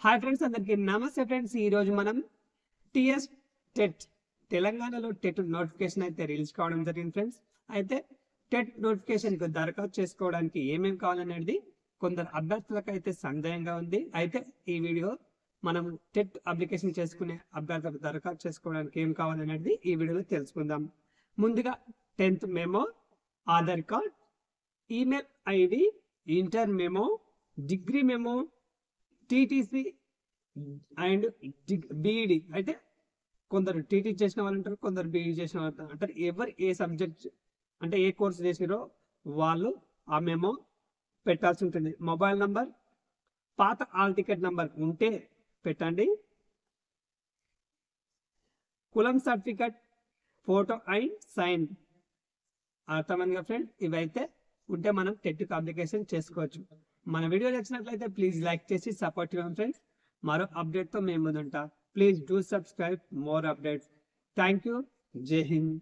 Hi friends, అందరికీ నమస్తే friends. ఈ రోజు మనం టిఎస్ టెట్ తెలంగాణలో టెట్ నోటిఫికేషన్ అయితే రిలీజ్ కావడం జరిగింది ఫ్రెండ్స్. అయితే టెట్ నోటిఫికేషన్ కు దరఖాస్తు చేసుకోవడానికి ఏమేమి కావాలనేది కొందరు అభ్యర్థులకు అయితే సందేహంగా ఉంది. అయితే ఈ వీడియో మనం టెట్ అప్లికేషన్ చేసుకునే అభ్యర్థులకు దరఖాస్తు చేసుకోవడానికి ఏం కావాలనేది ఈ వీడియోలో తెలుసుకుందాం. ముందుగా 10th memo, Aadhaar card, email ID, inter memo, degree memo, TTC and BEd. అయితే కొందరు టీటీ చేసిన వాళ్ళు ఉంటారు, కొందరు బీఈడి చేసిన వాళ్ళు అంటారు. ఎవరు ఏ సబ్జెక్ట్ అంటే ఏ కోర్స్ చేసిరో వాళ్ళు ఆ మెమో పెట్టాల్సి ఉంటుంది. మొబైల్ నంబర్, పాత ఆల్ టికెట్ నంబర్ ఉంటే పెట్టండి. కులం సర్టిఫికెట్, ఫోటో అండ్ సైన్. అర్థమైందిగా ఫ్రెండ్, ఇవైతే ఉంటే మనం టెట్ అప్లికేషన్ చేసుకోవచ్చు. మన వీడియో నచ్చినట్లయితే ప్లీజ్ లైక్ చేసి సపోర్ట్ ఇవ్వండి ఫ్రెండ్స్. మరో అప్డేట్తో మేము ముందుంటా. Please do subscribe more updates. Thank you. Jai Hind.